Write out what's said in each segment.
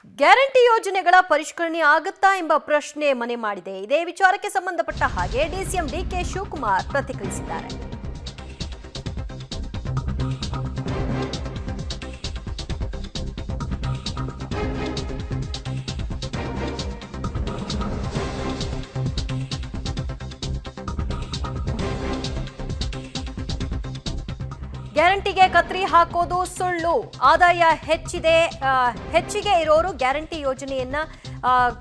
Guarantee ಯೋಜನೆಗಳ ಪರಿಷ್ಕರಣೆ ಆಗುತ್ತಾ ಎಂಬ ಪ್ರಶ್ನೆ ಮನೆ ಮಾಡಿದೆ. ಇದೇ ವಿಚಾರಕ್ಕೆ ಸಂಬಂಧಪಟ್ಟ ಹಾಗೆ ಡಿಸಿಎಂ ಡಿಕೆ ಶಿವಕುಮಾರ್ ಪ್ರತಿಕ್ರಿಯಿಸಿದ್ದಾರೆ. ಗ್ಯಾರಂಟಿಗೆ ಕತ್ರಿ ಹಾಕೋದು ಸುಳ್ಳು. ಆದಾಯ ಹೆಚ್ಚಿಗೆ ಇರೋರು ಗ್ಯಾರಂಟಿ ಯೋಜನೆಯನ್ನ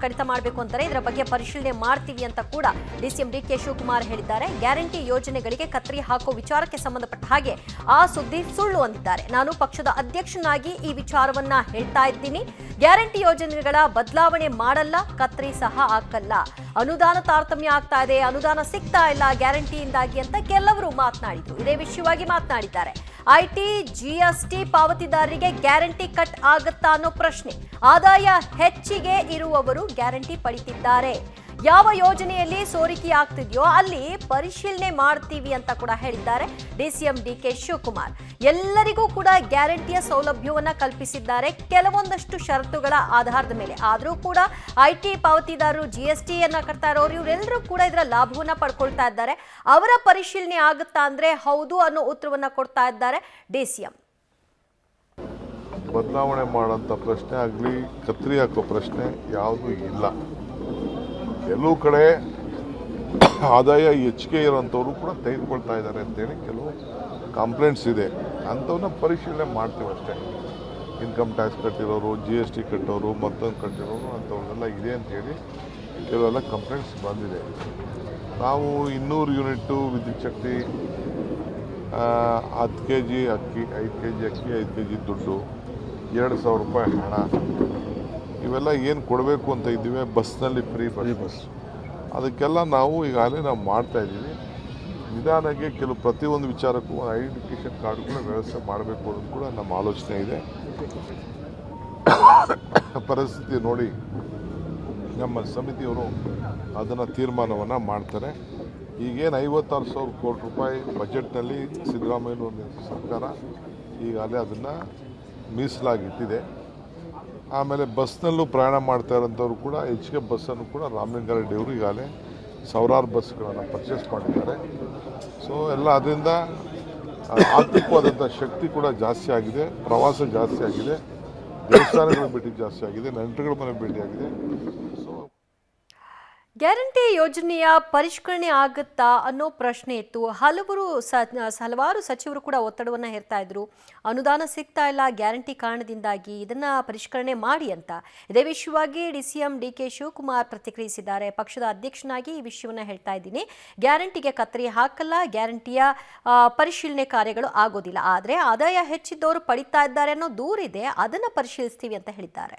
ಕಡಿತ ಮಾಡಬೇಕು ಅಂತಾರೆ. ಇದರ ಬಗ್ಗೆ ಪರಿಶೀಲನೆ ಮಾಡ್ತೀವಿ ಅಂತ ಕೂಡ ಡಿಸಿಎಂ ಡಿಕೆ ಶಿವಕುಮಾರ್ ಹೇಳಿದ್ದಾರೆ. ಗ್ಯಾರಂಟಿ ಯೋಜನೆಗಳಿಗೆ ಕತ್ರಿ ಹಾಕೋ ವಿಚಾರಕ್ಕೆ ಸಂಬಂಧಪಟ್ಟ ಹಾಗೆ ಆ ಸುದ್ದಿ ಸುಳ್ಳು ಅಂದಿದ್ದಾರೆ. ನಾನು ಪಕ್ಷದ ಅಧ್ಯಕ್ಷನಾಗಿ ಈ ವಿಚಾರವನ್ನ ಹೇಳ್ತಾ ಇದ್ದೀನಿ. ಗ್ಯಾರಂಟಿ ಯೋಜನೆಗಳ ಬದಲಾವಣೆ ಮಾಡಲ್ಲ, ಕತ್ರಿ ಸಹ ಹಾಕಲ್ಲ. ಅನುದಾನ ತಾರತಮ್ಯ ಆಗ್ತಾ ಇದೆ, ಅನುದಾನ ಸಿಗ್ತಾ ಇಲ್ಲ ಗ್ಯಾರಂಟಿಯಿಂದಾಗಿ ಅಂತ ಕೆಲವರು ಮಾತನಾಡಿದ್ರು. ಇದೇ ವಿಷಯವಾಗಿ ಮಾತನಾಡಿದ್ದಾರೆ. ಐಟಿ ಜಿಎಸ್ಟಿ ಪಾವತಿದಾರರಿಗೆ ಗ್ಯಾರಂಟಿ ಕಟ್ ಆಗುತ್ತಾ ಅನ್ನೋ ಪ್ರಶ್ನೆ. ಆದಾಯ ಹೆಚ್ಚಿಗೆ ಇರುವವರು ಗ್ಯಾರಂಟಿ ಪಡಿತಿದ್ದಾರೆ. ಯಾವ ಯೋಜನೆಯಲ್ಲಿ ಸೋರಿಕೆ ಆಗ್ತಿದೆಯೋ ಅಲ್ಲಿ ಪರಿಶೀಲನೆ ಮಾಡ್ತೀವಿ ಅಂತ ಕೂಡ ಹೇಳಿದ್ದಾರೆ ಡಿಸಿಎಂ ಡಿಕೆ ಶಿವಕುಮಾರ್. ಎಲ್ಲರಿಗೂ ಕೂಡ ಗ್ಯಾರಂಟಿಯ ಸೌಲಭ್ಯವನ್ನ ಕಲ್ಪಿಸಿದ್ದಾರೆ, ಕೆಲವೊಂದಷ್ಟು ಷರತ್ತುಗಳ ಆಧಾರದ ಮೇಲೆ. ಆದರೂ ಕೂಡ ಐಟಿ ಪಾವತಿದಾರರು, ಜಿಎಸ್ಟಿಯನ್ನ ಕಟ್ತಾ ಇರೋರು, ಇವರೆಲ್ಲರೂ ಕೂಡ ಇದರ ಲಾಭವನ್ನ ಪಡ್ಕೊಳ್ತಾ ಇದ್ದಾರೆ. ಅವರ ಪರಿಶೀಲನೆ ಆಗುತ್ತಾ ಅಂದ್ರೆ ಹೌದು ಅನ್ನೋ ಉತ್ತರವನ್ನ ಕೊಡ್ತಾ ಇದ್ದಾರೆ ಡಿಸಿಎಂ. ಬದಲಾವಣೆ ಮಾಡೋಂಥ ಪ್ರಶ್ನೆ ಆಗಲಿ, ಕತ್ರಿ ಹಾಕೋ ಪ್ರಶ್ನೆ ಯಾವುದೂ ಇಲ್ಲ. ಕೆಲವು ಕಡೆ ಆದಾಯ ಹೆಚ್ಚಿಗೆ ಇರೋಂಥವ್ರು ಕೂಡ ತೆಗೆದುಕೊಳ್ತಾ ಇದ್ದಾರೆ ಅಂತೇಳಿ ಕೆಲವು ಕಂಪ್ಲೇಂಟ್ಸ್ ಇದೆ. ಅಂಥವನ್ನ ಪರಿಶೀಲನೆ ಮಾಡ್ತೀವಿ ಅಷ್ಟೇ. ಇನ್ಕಮ್ ಟ್ಯಾಕ್ಸ್ ಕಟ್ಟಿರೋರು, GST ಕಟ್ಟೋರು, ಮತ್ತೊಂದು ಕಟ್ಟಿರೋರು ಅಂಥವ್ರನ್ನೆಲ್ಲ ಇದೆ ಅಂಥೇಳಿ ಕೆಲವೆಲ್ಲ ಕಂಪ್ಲೇಂಟ್ಸ್ ಬಂದಿದೆ. ನಾವು 200 ಯೂನಿಟ್ಟು ವಿದ್ಯುತ್ ಶಕ್ತಿ, 10 kg ಅಕ್ಕಿ, 5 kg ಅಕ್ಕಿ, 5 kg ದುಡ್ಡು, 2,000 ರೂಪಾಯಿ ಹಣ, ಇವೆಲ್ಲ ಏನು ಕೊಡಬೇಕು ಅಂತ ಇದ್ದೀವಿ. ಬಸ್ನಲ್ಲಿ ಫ್ರೀ ಬಸ್, ಅದಕ್ಕೆಲ್ಲ ನಾವು ಈಗಾಗಲೇ ನಾವು ಮಾಡ್ತಾಯಿದ್ದೀವಿ. ನಿಧಾನಕ್ಕೆ ಕೆಲವು ಪ್ರತಿಯೊಂದು ವಿಚಾರಕ್ಕೂ ಒಂದು ಐಡೆಂಟಿಫಿಕೇಷನ್ ಕಾರ್ಡ್ ಕೂಡ ವ್ಯವಸ್ಥೆ ಮಾಡಬೇಕು ಅನ್ನೋದು ಕೂಡ ನಮ್ಮ ಆಲೋಚನೆ ಇದೆ. ಪರಿಸ್ಥಿತಿ ನೋಡಿ ನಮ್ಮ ಸಮಿತಿಯವರು ಅದನ್ನು ತೀರ್ಮಾನವನ್ನು ಮಾಡ್ತಾರೆ. ಈಗೇನು 56,000 ಕೋಟಿ ರೂಪಾಯಿ ಬಜೆಟ್ನಲ್ಲಿ ಸಿದ್ದರಾಮಯ್ಯ ಸರ್ಕಾರ ಈಗಾಗಲೇ ಅದನ್ನು ಮೀಸಲಾಗಿಟ್ಟಿದೆ. ಆಮೇಲೆ ಬಸ್ನಲ್ಲೂ ಪ್ರಯಾಣ ಮಾಡ್ತಾ ಇರೋಂಥವ್ರು ಕೂಡ ಹೆಚ್ಚಿಗೆ ಬಸ್ಸನ್ನು ಕೂಡ ರಾಮಲಿಂಗಾರೆಡ್ಡಿ ಅವರು ಈಗಾಗಲೇ ಸಾವಿರಾರು ಬಸ್ಗಳನ್ನು ಪರ್ಚೇಸ್ ಮಾಡಿದ್ದಾರೆ. ಸೊ ಎಲ್ಲ ಅದರಿಂದ ಆರ್ಥಿಕವಾದಂಥ ಶಕ್ತಿ ಕೂಡ ಜಾಸ್ತಿ ಆಗಿದೆ, ಪ್ರವಾಸ ಜಾಸ್ತಿ ಆಗಿದೆ, ದೇವಸ್ಥಾನಗಳ ಭೇಟಿ ಜಾಸ್ತಿ ಆಗಿದೆ, ನೆಂಟರುಗಳ ಮನೆ ಭೇಟಿ ಆಗಿದೆ. ಸೊ ಗ್ಯಾರಂಟಿ ಯೋಜನೆಯ ಪರಿಷ್ಕರಣೆ ಆಗುತ್ತಾ ಅನ್ನೋ ಪ್ರಶ್ನೆ ಇತ್ತು. ಹಲವಾರು ಸಚಿವರು ಕೂಡ ಒತ್ತಡವನ್ನು ಹೇರ್ತಾ ಇದ್ರು. ಅನುದಾನ ಸಿಗ್ತಾ ಇಲ್ಲ ಗ್ಯಾರಂಟಿ ಕಾರಣದಿಂದಾಗಿ, ಇದನ್ನ ಪರಿಷ್ಕರಣೆ ಮಾಡಿ ಅಂತ. ಇದೇ ವಿಷಯವಾಗಿ ಡಿಸಿಎಂ ಡಿಕೆ ಶಿವಕುಮಾರ್ ಪ್ರತಿಕ್ರಿಯಿಸಿದ್ದಾರೆ. ಪಕ್ಷದ ಅಧ್ಯಕ್ಷನಾಗಿ ಈ ವಿಷಯವನ್ನ ಹೇಳ್ತಾ ಇದ್ದೀನಿ. ಗ್ಯಾರಂಟಿಗೆ ಕತ್ತರಿ ಹಾಕಲ್ಲ, ಗ್ಯಾರಂಟಿಯ ಪರಿಶೀಲನೆ ಕಾರ್ಯಗಳು ಆಗೋದಿಲ್ಲ. ಆದರೆ ಆದಾಯ ಹೆಚ್ಚಿದ್ದವರು ಪಡಿತಾ ಇದ್ದಾರೆ ಅನ್ನೋ ದೂರಿದೆ, ಅದನ್ನ ಪರಿಶೀಲಿಸ್ತೀವಿ ಅಂತ ಹೇಳಿದ್ದಾರೆ.